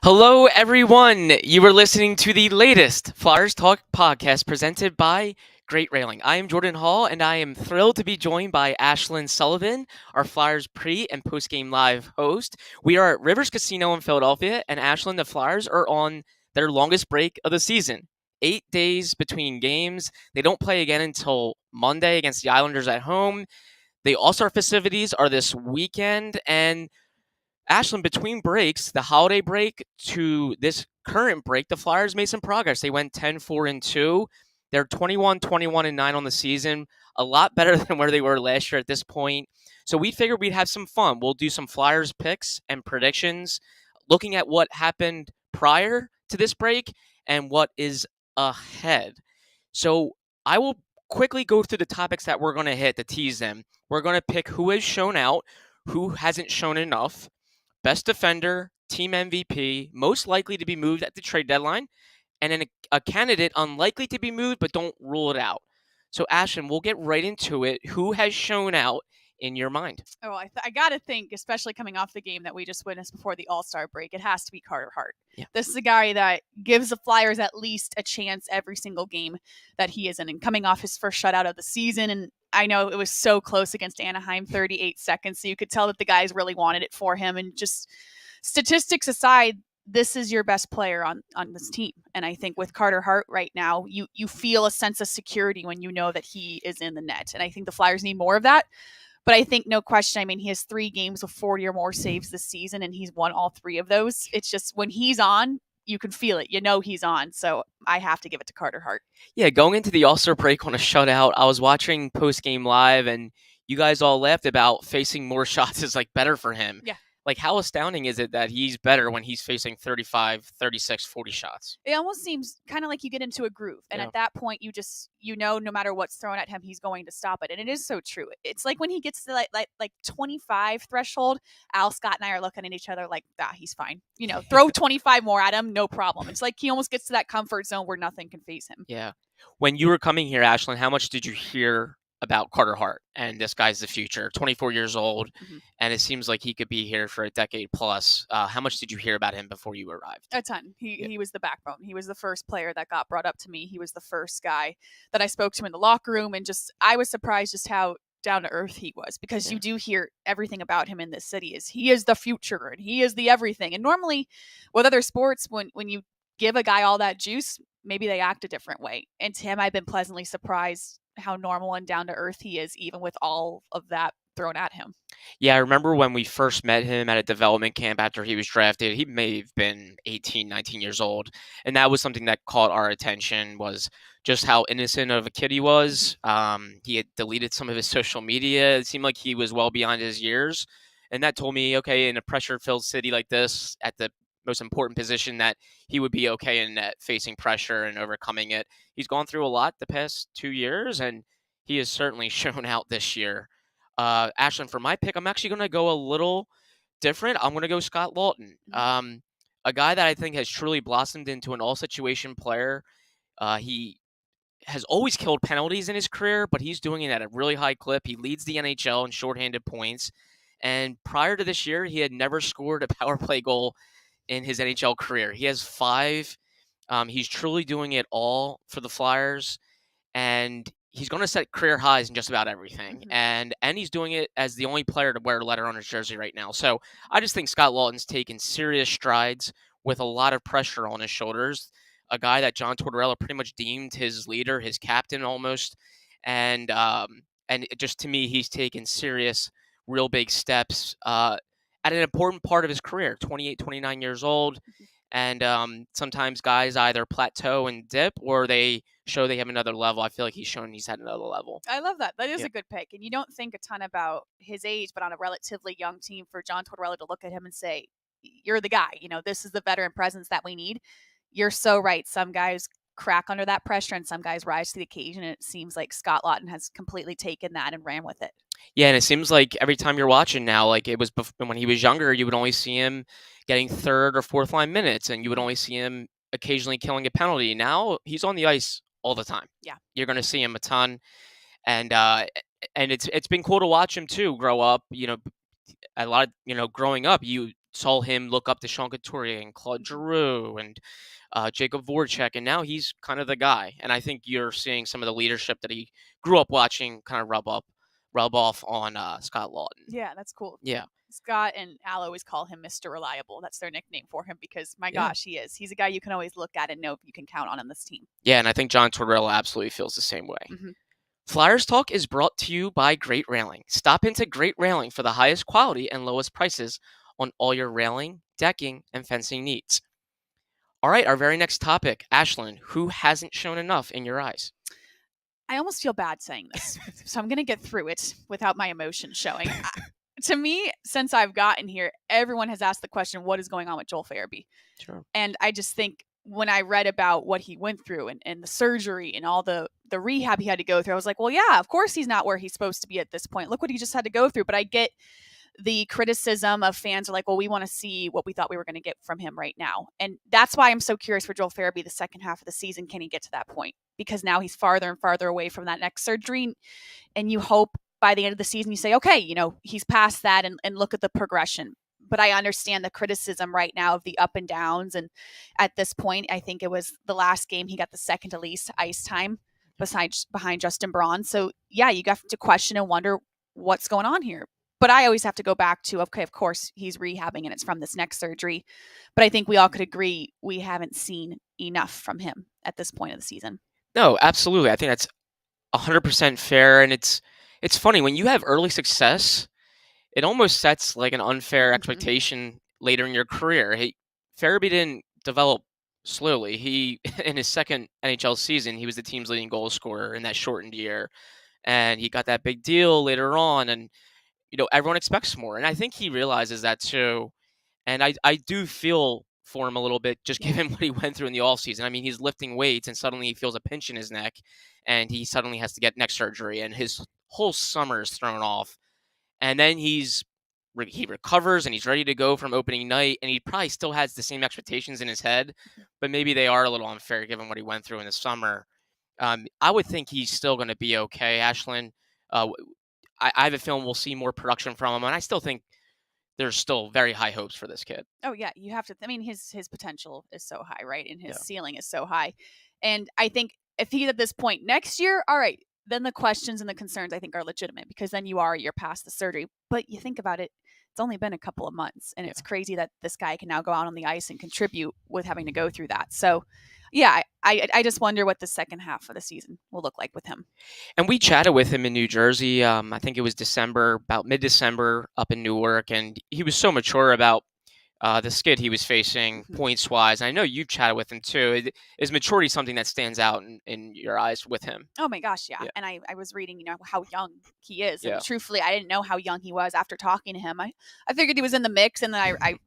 Hello, everyone. You are listening to the latest Flyers Talk podcast presented by Great Railing. I am Jordan Hall, and I am thrilled to be joined by Ashlyn Sullivan, our Flyers pre and post game live host. We are at Rivers Casino in Philadelphia, and Ashlyn, the Flyers are on their longest break of the season. 8 days between games. They don't play again until Monday against the Islanders at home. The All Star festivities are this weekend, and Ashlyn, between breaks, the holiday break to this current break, the Flyers made some progress. They went 10-4-2. They're 21-21-9 on the season, a lot better than where they were last year at this point. So we figured we'd have some fun. We'll do some Flyers picks and predictions, looking at what happened prior to this break and what is ahead. So I will quickly go through the topics that we're going to hit to tease them. We're going to pick who has shown out, who hasn't shown enough, best defender, team MVP, most likely to be moved at the trade deadline, and then a candidate unlikely to be moved, but don't rule it out. So, Ashton, we'll get right into it. Who has shown out in your mind? Oh, I got to think, especially coming off the game that we just witnessed before the All-Star break, it has to be Carter Hart. Yeah. This is a guy that gives the Flyers at least a chance every single game that he is in. And coming off his first shutout of the season, and I know it was so close against Anaheim, 38 seconds, so you could tell that the guys really wanted it for him. And just statistics aside, this is your best player on this team. And I think with Carter Hart right now, you feel a sense of security when you know that he is in the net. And I think the Flyers need more of that. But I think no question, I mean, he has 3 games with 40 or more saves this season, and he's won all 3 of those. It's just when he's on, you can feel it. You know he's on. So I have to give it to Carter Hart. Yeah, going into the All-Star break on a shutout, I was watching post-game live, and you guys all laughed about facing more shots is like better for him. Yeah. Like, how astounding is it that he's better when he's facing 35, 36, 40 shots? It almost seems kind of like you get into a groove. And Yeah. at that point, you know, no matter what's thrown at him, he's going to stop it. And it is so true. It's like when he gets to like 25 threshold, Al, Scott, and I are looking at each other like, he's fine. You know, throw 25 more at him, no problem. It's like he almost gets to that comfort zone where nothing can faze him. Yeah. When you were coming here, Ashlyn, how much did you hear about Carter Hart? And this guy's the future, 24 years old, and it seems like he could be here for a decade plus. How much did you hear about him before you arrived? A ton. He was the backbone. He was the first player that got brought up to me. He was the first guy that I spoke to in the locker room, and just I was surprised just how down to earth he was, because you do hear everything about him in this city is he is the future and he is the everything. And normally with other sports, when you give a guy all that juice, maybe they act a different way. And to him, I've been pleasantly surprised how normal and down to earth he is, even with all of that thrown at him. Yeah, I remember when we first met him at a development camp after he was drafted. He may have been 18, 19 years old. And that was something that caught our attention, was just how innocent of a kid he was. He had deleted some of his social media. It seemed like he was well beyond his years. And that told me, okay, in a pressure-filled city like this, at the most important position, that he would be okay in net, facing pressure and overcoming it. He's gone through a lot the past 2 years, and he has certainly shown out this year. Ashlyn, for my pick, I'm actually going to go a little different. I'm going to go Scott Lawton, a guy that I think has truly blossomed into an all-situation player. He has always killed penalties in his career, but he's doing it at a really high clip. He leads the NHL in shorthanded points. And prior to this year, he had never scored a power play goal in his NHL career. He has 5. He's truly doing it all for the Flyers, and he's going to set career highs in just about everything. And he's doing it as the only player to wear a letter on his jersey right now. So I just think Scott Lawton's taken serious strides with a lot of pressure on his shoulders. A guy that John Tortorella pretty much deemed his leader, his captain almost. And just to me, he's taken serious, real big steps at an important part of his career, 28, 29 years old. And sometimes guys either plateau and dip, or they show they have another level. I feel like he's shown he's had another level. I love that. That is a good pick. And you don't think a ton about his age, but on a relatively young team, for John Tortorella to look at him and say, you're the guy. You know, this is the veteran presence that we need. You're so right. Some guys crack under that pressure and some guys rise to the occasion. And it seems like Scott Lawton has completely taken that and ran with it. Yeah, and it seems like every time you're watching now, like it was when he was younger, you would only see him getting third or fourth line minutes, and you would only see him occasionally killing a penalty. Now he's on the ice all the time. Yeah, you're going to see him a ton, and it's been cool to watch him too grow up. You know, a lot of growing up, you saw him look up to Sean Couturier and Claude Mhm. Giroux and Jacob Voracek, and now he's kind of the guy. And I think you're seeing some of the leadership that he grew up watching kind of rub off on Scott Lawton. Yeah, that's cool. Yeah, Scott and Al always call him Mr. Reliable. That's their nickname for him because my yeah, gosh, he is. He's a guy you can always look at and know you can count on this team. yeah. And I think John Tortorella absolutely feels the same way. Hmm. Flyers Talk is brought to you by Great Railing. Stop into Great Railing for the highest quality and lowest prices on all your railing, decking, and fencing needs. All right, our very next topic, Ashlyn, who hasn't shown enough in your eyes? I almost feel bad saying this, so I'm going to get through it without my emotion showing. To me, since I've gotten here, everyone has asked the question, what is going on with Joel Farabee? Sure. And I just think when I read about what he went through and the surgery and all the rehab he had to go through, I was like, well, yeah, of course he's not where he's supposed to be at this point. Look what he just had to go through. But I get the criticism of fans are like, well, we want to see what we thought we were going to get from him right now. And that's why I'm so curious for Joel Farabee the second half of the season. Can he get to that point? Because now he's farther and farther away from that next surgery. And you hope by the end of the season, you say, okay, he's past that and look at the progression. But I understand the criticism right now of the up and downs. And at this point, I think it was the last game he got the second to least ice time behind Justin Braun. So yeah, you have to question and wonder what's going on here. But I always have to go back to, okay, of course he's rehabbing and it's from this next surgery. But I think we all could agree we haven't seen enough from him at this point of the season. No, absolutely. I think that's 100% fair, and it's funny when you have early success, it almost sets like an unfair Mm-hmm. expectation later in your career. Farabee didn't develop slowly. He in his second NHL season, he was the team's leading goal scorer in that shortened year, and he got that big deal later on, and everyone expects more, and I think he realizes that too. And I do feel for him a little bit, just Yeah. given what he went through in the offseason. I mean, he's lifting weights and suddenly he feels a pinch in his neck and he suddenly has to get neck surgery and his whole summer is thrown off. And then he recovers and he's ready to go from opening night and he probably still has the same expectations in his head, but maybe they are a little unfair given what he went through in the summer. I would think he's still going to be okay, Ashlyn. Uh, I have a feeling we'll see more production from him, and I still think there's still very high hopes for this kid. Oh yeah, you have to. I mean, his potential is so high, right? And his Yeah. ceiling is so high. And I think if he's at this point next year, all right, then the questions and the concerns I think are legitimate because then you're past the surgery. But you think about it, it's only been a couple of months, and Yeah. it's crazy that this guy can now go out on the ice and contribute with having to go through that. So, yeah, I just wonder what the second half of the season will look like with him. And we chatted with him in New Jersey. I think it was December, about mid-December, up in Newark, and he was so mature about the skid he was facing Mhm. points wise. I know you've chatted with him too. Is maturity something that stands out in your eyes with him? Oh my gosh, yeah. Yeah, And I was reading, how young he is. And yeah, truthfully, I didn't know how young he was after talking to him. I figured he was in the mix and then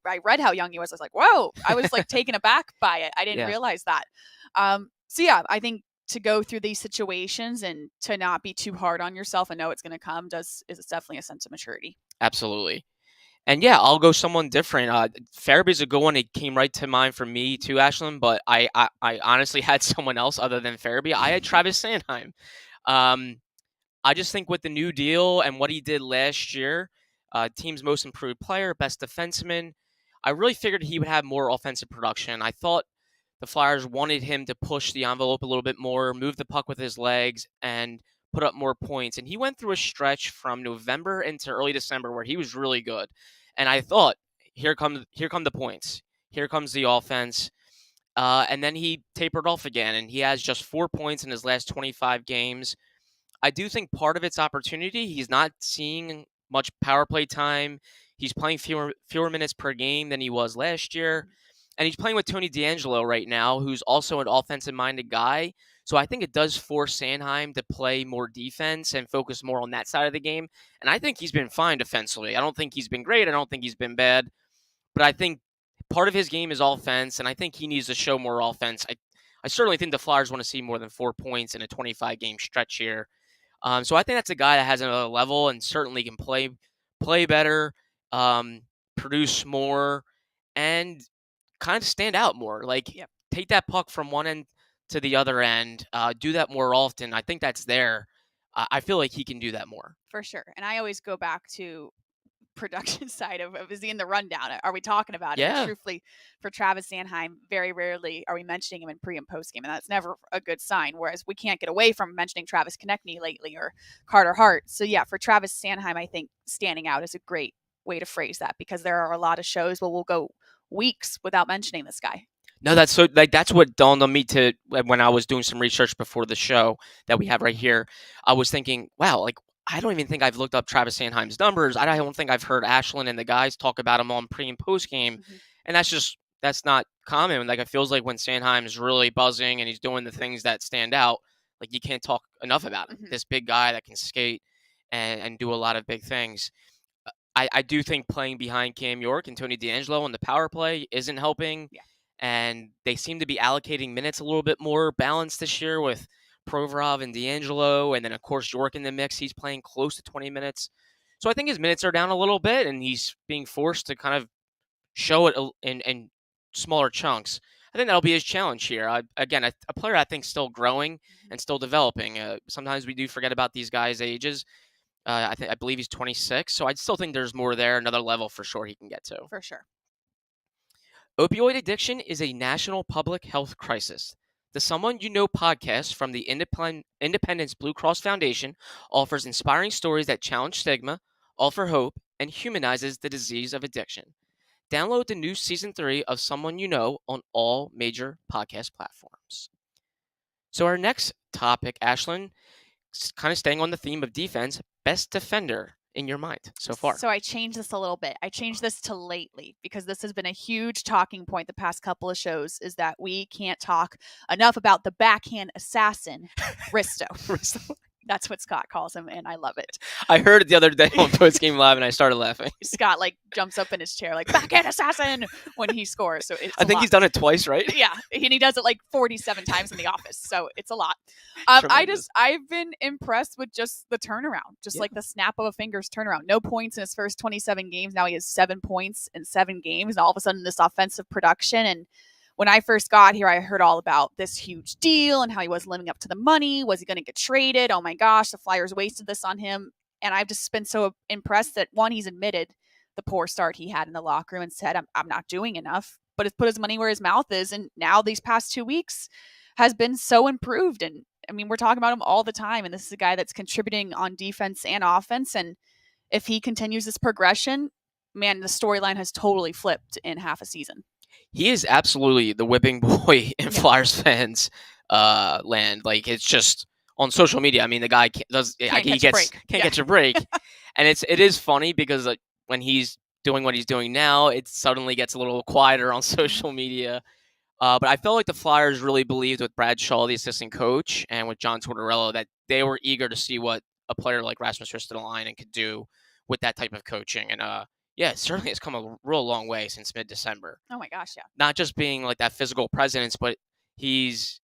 I read how young he was. I was like, whoa. I was like taken aback by it. I didn't yeah, realize that. So yeah, I think to go through these situations and to not be too hard on yourself and know it's gonna come is definitely a sense of maturity. absolutely. And yeah, I'll go someone different. Farabee's a good one. It came right to mind for me too, Ashlyn. But I honestly had someone else other than Farabee. I had Travis Sanheim. Um, I just think with the new deal and what he did last year, team's most improved player, best defenseman, I really figured he would have more offensive production. I thought the Flyers wanted him to push the envelope a little bit more, move the puck with his legs, and put up more points. And he went through a stretch from November into early December where he was really good. And I thought, here come the points, here comes the offense. And then he tapered off again, and he has just 4 points in his last 25 games. I do think part of it's opportunity. He's not seeing much power play time. He's playing fewer minutes per game than he was last year. And he's playing with Tony DeAngelo right now, who's also an offensive minded guy. So I think it does force Sanheim to play more defense and focus more on that side of the game. And I think he's been fine defensively. I don't think he's been great. I don't think he's been bad. But I think part of his game is offense, and I think he needs to show more offense. I certainly think the Flyers want to see more than 4 points in a 25-game stretch here. So I think that's a guy that has another level and certainly can play better, produce more, and kind of stand out more. Like Yep. take that puck from one end to the other end, do that more often. I think that's there. I feel like he can do that more. For sure. And I always go back to production side of is he in the rundown? Are we talking about him? And Yeah. truthfully, for Travis Sanheim, very rarely are we mentioning him in pre and post game, and that's never a good sign. Whereas we can't get away from mentioning Travis Konechny lately or Carter Hart. So yeah, for Travis Sanheim, I think standing out is a great way to phrase that, because there are a lot of shows where we'll go weeks without mentioning this guy. No, that's so like that's what dawned on me to when I was doing some research before the show that we have right here. I was thinking, wow, like I don't even think I've looked up Travis Sanheim's numbers. I don't think I've heard Ashlyn and the guys talk about him on pre and post game, and that's not common. Like it feels like when Sanheim is really buzzing and he's doing the things that stand out, like you can't talk enough about him. This big guy that can skate and do a lot of big things. I do think playing behind Cam York and Tony DeAngelo on the power play isn't helping. Yeah. And they seem to be allocating minutes a little bit more balanced this year with Provorov and DeAngelo. And then, of course, York in the mix. He's playing close to 20 minutes. So I think his minutes are down a little bit, and he's being forced to kind of show it in smaller chunks. I think that'll be his challenge here. Again, a player I think still growing and still developing. Sometimes we do forget about these guys' ages. I believe he's 26, so I still think there's more there, another level for sure he can get to. For sure. Opioid addiction is a national public health crisis. The Someone You Know podcast from the Independence Blue Cross Foundation offers inspiring stories that challenge stigma, offer hope, and humanizes the disease of addiction. Download the new season 3 of Someone You Know on all major podcast platforms. So our next topic, Ashlyn, kind of staying on the theme of defense, best defender in your mind so far? So I changed this a little bit. I changed this to lately because this has been a huge talking point the past couple of shows, is that we can't talk enough about the backhand assassin, Risto. That's what Scott calls him, and I love it. I heard it the other day on Post Game Live, and I started laughing. Scott jumps up in his chair backhand assassin when he scores. So I think he's done it twice, right? Yeah, and he does it 47 times in the office. So it's a lot. I've been impressed with just the turnaround, the snap of a finger's turnaround. No points in his first 27 games. Now he has 7 points in 7 games, and all of a sudden this offensive production. And when I first got here, I heard all about this huge deal and how he wasn't living up to the money. Was he going to get traded? Oh my gosh, the Flyers wasted this on him. And I've just been so impressed that, one, he's admitted the poor start he had in the locker room and said, I'm not doing enough, but has put his money where his mouth is. And now these past 2 weeks has been so improved. And I mean, we're talking about him all the time. And this is a guy that's contributing on defense and offense. And if he continues this progression, man, the storyline has totally flipped in half a season. He is absolutely the whipping boy in Flyers fans land. It's just on social media. I mean, the guy can't catch a break, and it is funny because when he's doing what he's doing now, it suddenly gets a little quieter on social media. But I felt like the Flyers really believed with Brad Shaw, the assistant coach, and with John Tortorella, that they were eager to see what a player like Rasmus Ristolainen could do with that type of coaching. And yeah, it certainly has come a real long way since mid-December. Oh my gosh, yeah. Not just being that physical presence, but he's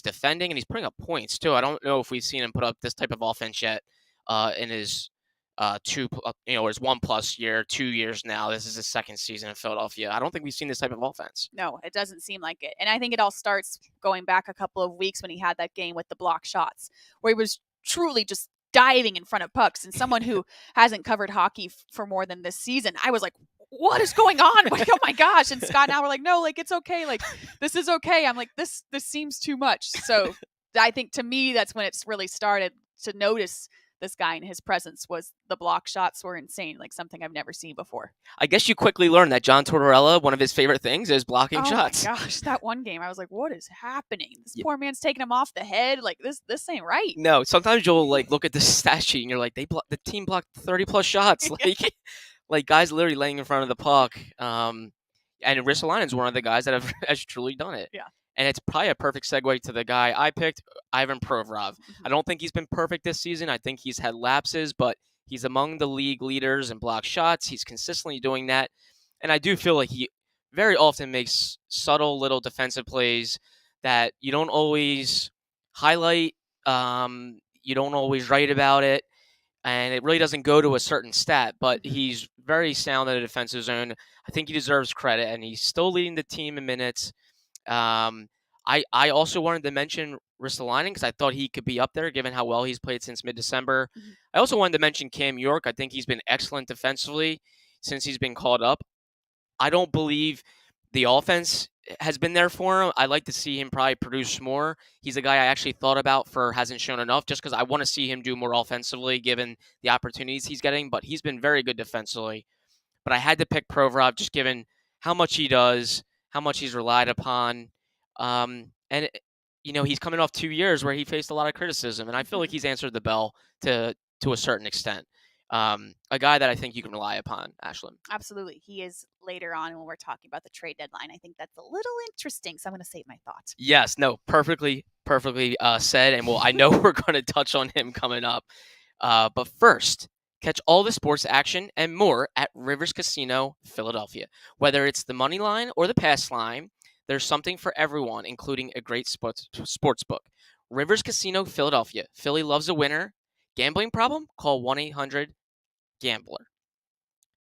defending and he's putting up points too. I don't know if we've seen him put up this type of offense yet in his his 1+ year, 2 years now. This is his second season in Philadelphia. I don't think we've seen this type of offense. No, it doesn't seem like it. And I think it all starts going back a couple of weeks when he had that game with the block shots, where he was truly just diving in front of pucks. And someone who hasn't covered hockey for more than this season, I was like, what is going on? Oh my gosh. And Scott and I were like, no, it's okay. This is okay. I'm like, this seems too much. So I think to me, that's when it's really started to notice this guy and his presence. Was the block shots were insane, something I've never seen before. I guess you quickly learned that John Tortorella, one of his favorite things is blocking shots. Oh my gosh, that one game, I was like, what is happening? This poor man's taking him off the head. This ain't right. No, sometimes you'll look at the stat sheet and you're like, the team blocked 30+ shots. Guys literally laying in front of the puck. And Ristolainen's one of the guys that has truly done it. Yeah. And it's probably a perfect segue to the guy I picked, Ivan Provorov. I don't think he's been perfect this season. I think he's had lapses, but he's among the league leaders in block shots. He's consistently doing that. And I do feel like he very often makes subtle little defensive plays that you don't always highlight. You don't always write about it. And it really doesn't go to a certain stat, but he's very sound in the defensive zone. I think he deserves credit, and he's still leading the team in minutes. I also wanted to mention Ristolainen because I thought he could be up there given how well he's played since mid-December. Mhm. I also wanted to mention Cam York. I think he's been excellent defensively since he's been called up. I don't believe the offense has been there for him. I'd like to see him probably produce more. He's a guy I actually thought about for hasn't shown enough just because I want to see him do more offensively given the opportunities he's getting, but he's been very good defensively. But I had to pick Provorov just given how much he does, how much he's relied upon. And he's coming off 2 years where he faced a lot of criticism, and I feel like he's answered the bell to a certain extent. A guy that I think you can rely upon, Ashlyn. Absolutely. He is later on when we're talking about the trade deadline. I think that's a little interesting, so I'm going to save my thoughts. Yes, no, perfectly said. And I know we're going to touch on him coming up. But first, catch all the sports action and more at Rivers Casino, Philadelphia. Whether it's the money line or the pass line, there's something for everyone, including a great sports book. Rivers Casino, Philadelphia. Philly loves a winner. Gambling problem? Call 1-800-GAMBLER.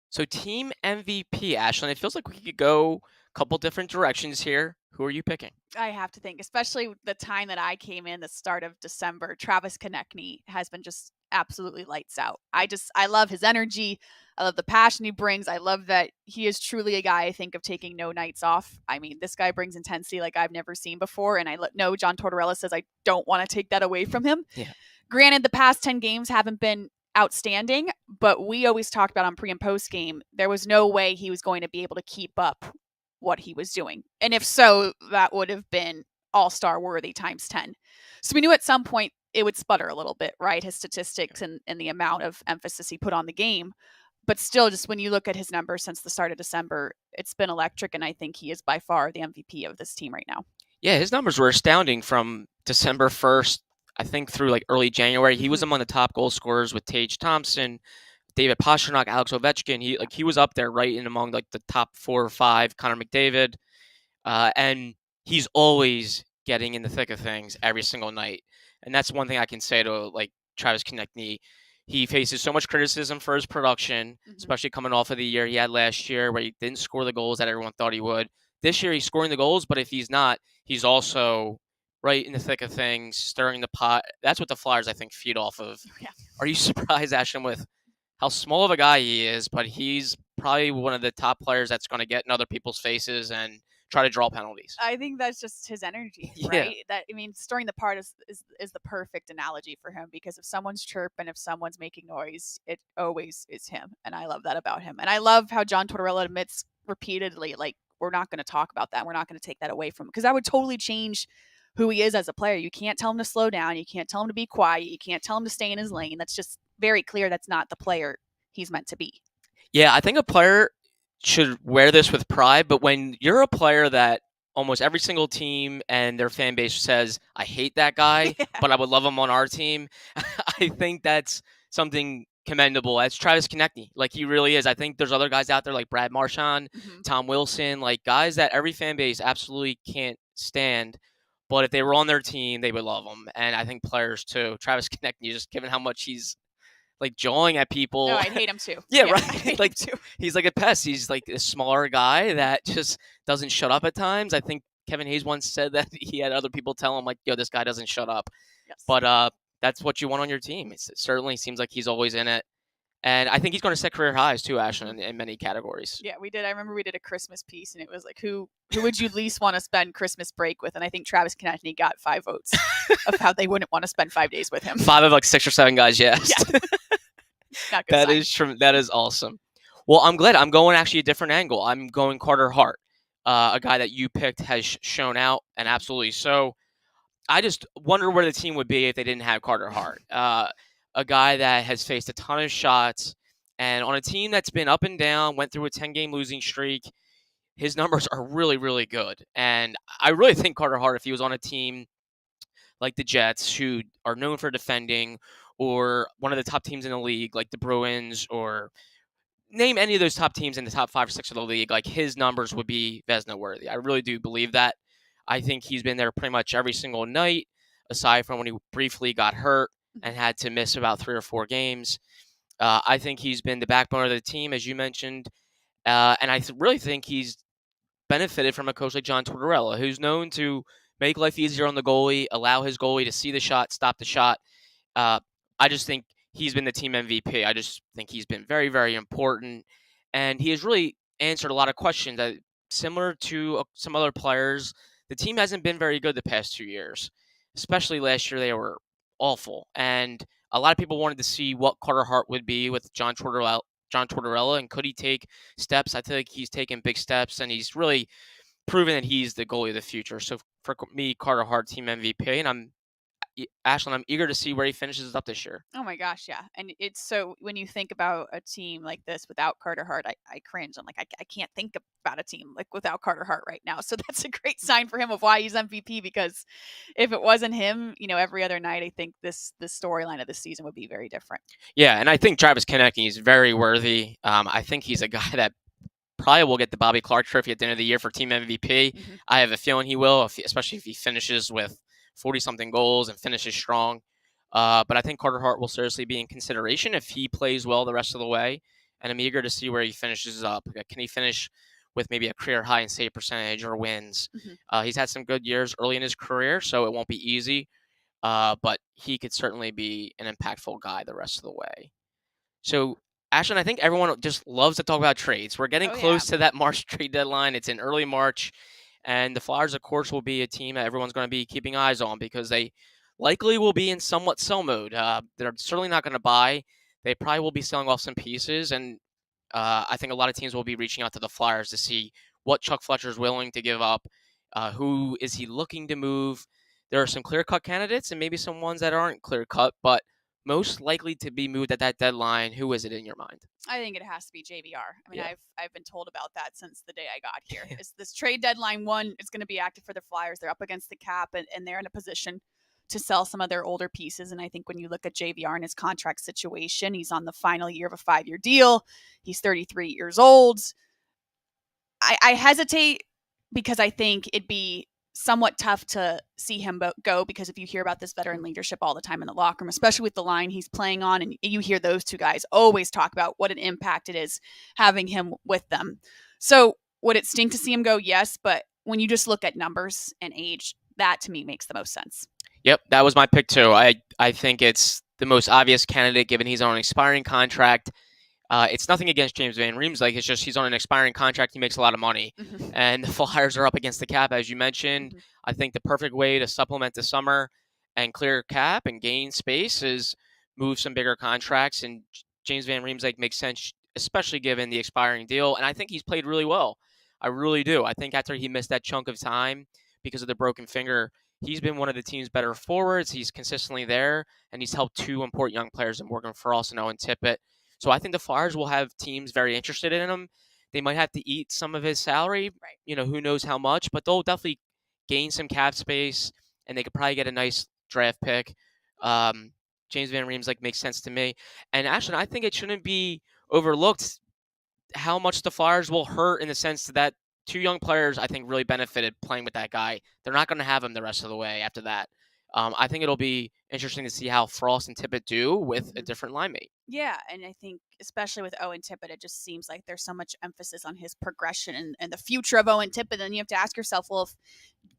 So team MVP, Ashlyn, it feels like we could go a couple different directions here. Who are you picking? I have to think, especially the time that I came in, the start of December, Travis Konechny has been just absolutely lights out. I love his energy. I love the passion he brings. I love that he is truly a guy I think of taking no nights off. I mean, this guy brings intensity like I've never seen before. And I know John Tortorella says I don't want to take that away from him. Yeah. Granted, the past 10 games haven't been outstanding, but we always talked about on pre and post game, there was no way he was going to be able to keep up what he was doing. And if so, that would have been all-star worthy times 10. So we knew at some point it would sputter a little bit, right? His statistics and the amount of emphasis he put on the game. But still, just when you look at his numbers since the start of December, it's been electric, and I think he is by far the MVP of this team right now. Yeah, his numbers were astounding from December 1st, I think, through like early January. He was among the top goal scorers with Tage Thompson, David Pastrnak, Alex Ovechkin. He was up there right in among like the top 4 or 5. Connor McDavid, and he's always getting in the thick of things every single night. And that's one thing I can say to like Travis Konechny. He faces so much criticism for his production, especially coming off of the year he had last year where he didn't score the goals that everyone thought he would. This year he's scoring the goals, but if he's not, he's also right in the thick of things, stirring the pot. That's what the Flyers, I think, feed off of. Yeah. Are you surprised, Ashton, with how small of a guy he is? But he's probably one of the top players that's going to get in other people's faces and try to draw penalties. I think that's just his energy, right? That stirring the pot is the perfect analogy for him, because if someone's chirping, if someone's making noise, it always is him, and I love that about him. And I love how John Tortorella admits repeatedly, like, we're not going to talk about that. We're not going to take that away from him, because that would totally change who he is as a player. You can't tell him to slow down. You can't tell him to be quiet. You can't tell him to stay in his lane. That's just very clear. That's not the player he's meant to be. Yeah, I think a player should wear this with pride, but when you're a player that almost every single team and their fan base says, I hate that guy, but I would love him on our team, I think that's something commendable. That's Travis Konechny. Like, he really is. I think there's other guys out there like Brad Marchand, Tom Wilson, like guys that every fan base absolutely can't stand. But if they were on their team, they would love them. And I think players too. Travis Konechny, just given how much he's like jawing at people. No, I'd hate him too. Yeah, right. Like, he's like a pest. He's like a smaller guy that just doesn't shut up at times. I think Kevin Hayes once said that he had other people tell him like, "Yo, this guy doesn't shut up." Yes. But that's what you want on your team. It certainly seems like he's always in it. And I think he's going to set career highs too, Ashlyn, in many categories. Yeah, we did. I remember we did a Christmas piece, and it was like, who would you least want to spend Christmas break with? And I think Travis Konechny got 5 votes of how they wouldn't want to spend 5 days with him. 5 of like 6 or 7 guys, yes. Yeah. Not good That sign. that is awesome. Well, I'm glad. I'm going actually a different angle. I'm going Carter Hart, a guy that you picked has shown out, and absolutely so. I just wonder where the team would be if they didn't have Carter Hart. A guy that has faced a ton of shots, and on a team that's been up and down, went through a 10-game losing streak, his numbers are really, really good. And I really think Carter Hart, if he was on a team like the Jets, who are known for defending, or one of the top teams in the league, like the Bruins, or name any of those top teams in the top 5 or 6 of the league, like his numbers would be Vezina worthy. I really do believe that. I think he's been there pretty much every single night, aside from when he briefly got hurt and had to miss about 3 or 4 games. I think he's been the backbone of the team, as you mentioned. And I really think he's benefited from a coach like John Tortorella, who's known to make life easier on the goalie, allow his goalie to see the shot, stop the shot. Uh, I just think he's been the team MVP. I just think he's been very, very important, and he has really answered a lot of questions that, similar to some other players, the team hasn't been very good the past 2 years. Especially last year, they were awful, and a lot of people wanted to see what Carter Hart would be with John Tortorella, and could he take steps? I feel like he's taken big steps, and he's really proven that he's the goalie of the future. So for me, Carter Hart, team MVP, and Ashlyn, I'm eager to see where he finishes up this year. Oh my gosh, yeah. And it's so when you think about a team like this without Carter Hart, I cringe. I'm like, I can't think about a team like without Carter Hart right now. So that's a great sign for him of why he's MVP, because if it wasn't him, every other night, I think the storyline of the season would be very different. Yeah, and I think Travis Konecny is very worthy. I think he's a guy that probably will get the Bobby Clark Trophy at the end of the year for team MVP. Mm-hmm. I have a feeling he will, especially if he finishes with 40-something goals and finishes strong. But I think Carter Hart will seriously be in consideration if he plays well the rest of the way. And I'm eager to see where he finishes up. Can he finish with maybe a career high in save percentage or wins? Mm-hmm. He's had some good years early in his career, so it won't be easy. But he could certainly be an impactful guy the rest of the way. So, Ashlyn, I think everyone just loves to talk about trades. We're getting Oh yeah. close to that March trade deadline. It's in early March, and the Flyers, of course, will be a team that everyone's going to be keeping eyes on because they likely will be in somewhat sell mode. They're certainly not going to buy. They probably will be selling off some pieces, and I think a lot of teams will be reaching out to the Flyers to see what Chuck Fletcher is willing to give up. Who is he looking to move? There are some clear-cut candidates and maybe some ones that aren't clear-cut, but most likely to be moved at that deadline. Who is it in your mind? I think it has to be JVR. I mean, Yeah. I've been told about that since the day I got here. Is this trade deadline one is going to be active for the Flyers? They're up against the cap, and they're in a position to sell some of their older pieces. And I think when you look at JVR and his contract situation, he's on the final year of a 5-year deal. He's 33 years old. I hesitate because I think it'd be somewhat tough to see him go, because if you hear about this veteran leadership all the time in the locker room, especially with the line he's playing on, and you hear those two guys always talk about what an impact it is having him with them. So would it stink to see him go? Yes, but when you just look at numbers and age, that to me makes the most sense. Yep, that was my pick too. I think it's the most obvious candidate given he's on an expiring contract. It's nothing against James Van Riemsdyk. It's just he's on an expiring contract. He makes a lot of money. Mm-hmm. And the Flyers are up against the cap, as you mentioned. Mm-hmm. I think the perfect way to supplement the summer and clear cap and gain space is move some bigger contracts. And James Van Riemsdyk makes sense, especially given the expiring deal. And I think he's played really well. I really do. I think after he missed that chunk of time because of the broken finger, he's been one of the team's better forwards. He's consistently there, and he's helped two important young players in Morgan Frost and Owen Tippett. So I think the Flyers will have teams very interested in him. They might have to eat some of his salary, Right. who knows how much, but they'll definitely gain some cap space, and they could probably get a nice draft pick. James Van Riemsdyk makes sense to me. And Ashlyn, I think it shouldn't be overlooked how much the Flyers will hurt in the sense that two young players, I think, really benefited playing with that guy. They're not going to have him the rest of the way after that. I think it'll be interesting to see how Frost and Tippett do with a different line mate. Yeah, and I think especially with Owen Tippett, it just seems like there's so much emphasis on his progression and the future of Owen Tippett. Then you have to ask yourself, well, if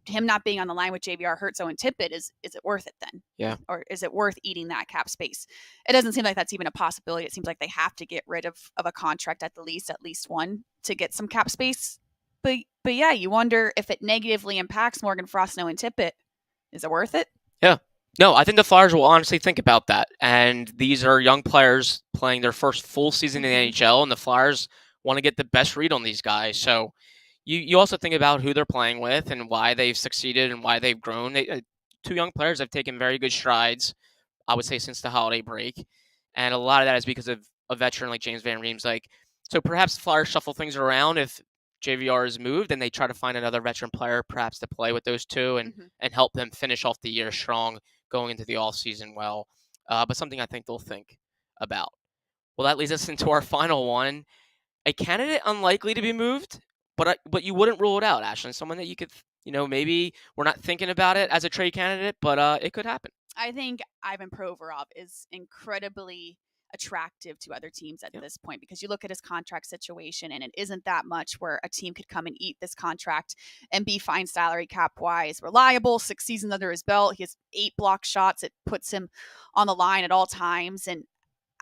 him not being on the line with JVR hurts Owen Tippett, is it worth it then? Yeah. Or is it worth eating that cap space? It doesn't seem like that's even a possibility. It seems like they have to get rid of a contract at least one, to get some cap space. But yeah, you wonder if it negatively impacts Morgan Frost and Owen Tippett. Is it worth it? Yeah. No, I think the Flyers will honestly think about that. And these are young players playing their first full season in the NHL, and the Flyers want to get the best read on these guys. So you also think about who they're playing with and why they've succeeded and why they've grown. Two young players have taken very good strides, I would say, since the holiday break. And a lot of that is because of a veteran like James Van Riemsdyk. So perhaps the Flyers shuffle things around if JVR is moved and they try to find another veteran player perhaps to play with those two and help them finish off the year strong going into the off season well. But something I think they'll think about. Well, that leads us into our final one. A candidate unlikely to be moved, but you wouldn't rule it out, Ashlyn. Someone that you could, maybe we're not thinking about it as a trade candidate, but it could happen. I think Ivan Provorov is incredibly attractive to other teams at this point, because you look at his contract situation and it isn't that much where a team could come and eat this contract and be fine salary cap wise. Reliable, 6 seasons under his belt. He has 8 block shots. It puts him on the line at all times. And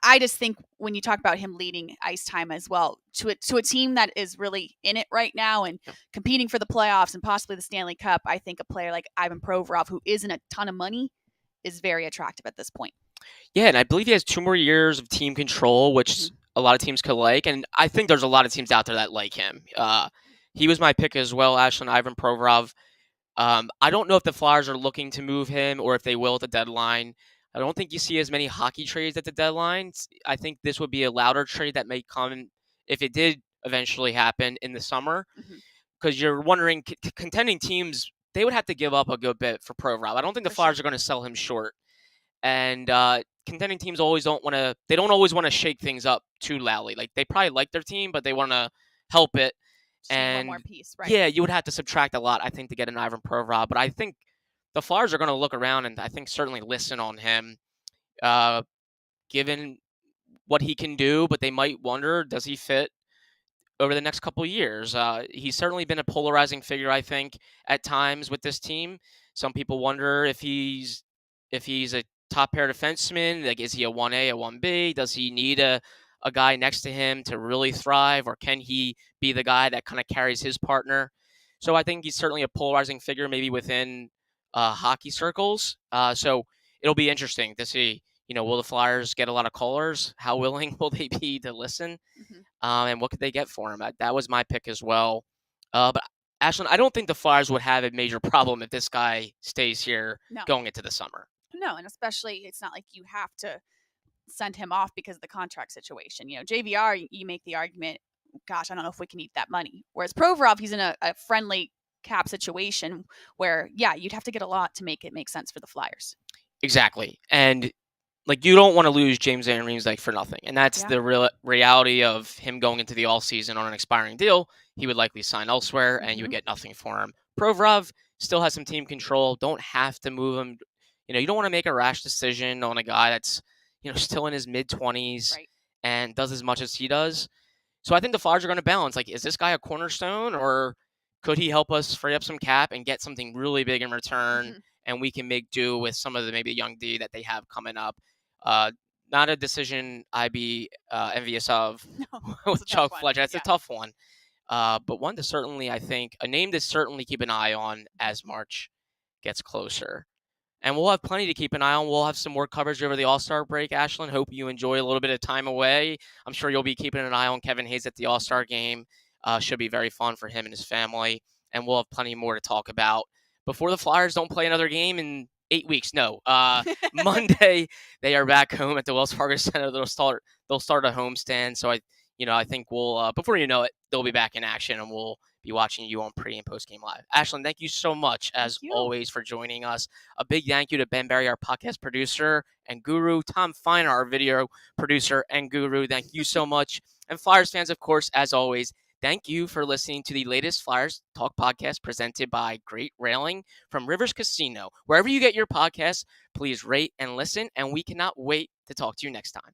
I just think when you talk about him leading ice time as well to a team that is really in it right now and competing for the playoffs and possibly the Stanley Cup, I think a player like Ivan Provorov, who isn't a ton of money, is very attractive at this point. Yeah, and I believe he has 2 more years of team control, which a lot of teams could like, and I think there's a lot of teams out there that like him. He was my pick as well, Ashlyn Ivan Provorov. I don't know if the Flyers are looking to move him or if they will at the deadline. I don't think you see as many hockey trades at the deadline. I think this would be a louder trade that may come if it did eventually happen in the summer, because you're wondering, contending teams, they would have to give up a good bit for Provorov. I don't think the Flyers are going to sell him short. And contending teams always don't always want to shake things up too loudly. Like, they probably like their team, but they want to help it. And one more piece, right? Yeah, you would have to subtract a lot, I think, to get an Ivan Provorov. But I think the Flyers are going to look around and I think certainly listen on him, given what he can do. But they might wonder, does he fit over the next couple of years? He's certainly been a polarizing figure, I think, at times with this team. Some people wonder if he's a top pair defenseman. Like, is he a 1A, a 1B? Does he need a guy next to him to really thrive, or can he be the guy that kind of carries his partner? So I think he's certainly a polarizing figure, maybe within hockey circles. So it'll be interesting to see, will the Flyers get a lot of callers? How willing will they be to listen? And what could they get for him? That was my pick as well. But Ashlyn, I don't think the Flyers would have a major problem if this guy stays here going into the summer. No, and especially it's not like you have to send him off because of the contract situation. JVR, you make the argument, gosh, I don't know if we can eat that money. Whereas Provorov, he's in a friendly cap situation where, you'd have to get a lot to make it make sense for the Flyers. Exactly. And you don't want to lose James Van Riemsdyk for nothing. And that's the real reality of him going into the all season on an expiring deal. He would likely sign elsewhere and you would get nothing for him. Provorov still has some team control. Don't have to move him. You don't want to make a rash decision on a guy that's, still in his mid-20s and does as much as he does. So I think the Flyers are going to balance. Is this guy a cornerstone, or could he help us free up some cap and get something really big in return, and we can make do with some of the maybe young D that they have coming up? Not a decision I'd be envious of with Chuck Fletcher. That's a tough one. But one to certainly, I think, a name to certainly keep an eye on as March gets closer. And we'll have plenty to keep an eye on. We'll have some more coverage over the All-Star break, Ashlyn. Hope you enjoy a little bit of time away. I'm sure you'll be keeping an eye on Kevin Hayes at the All-Star game. Should be very fun for him and his family. And we'll have plenty more to talk about before the Flyers don't play another game in 8 weeks. No. Monday, they are back home at the Wells Fargo Center. They'll start a homestand. So I think we'll, before you know it, they'll be back in action, and we'll be watching you on pre and post game live. Ashlyn, thank you so much as always for joining us. A big thank you to Ben Berry, our podcast producer and guru, Tom Finer, our video producer and guru. Thank you so much. And Flyers fans, of course, as always, thank you for listening to the latest Flyers Talk podcast presented by Great Railing from Rivers Casino. Wherever you get your podcasts, please rate and listen, and we cannot wait to talk to you next time.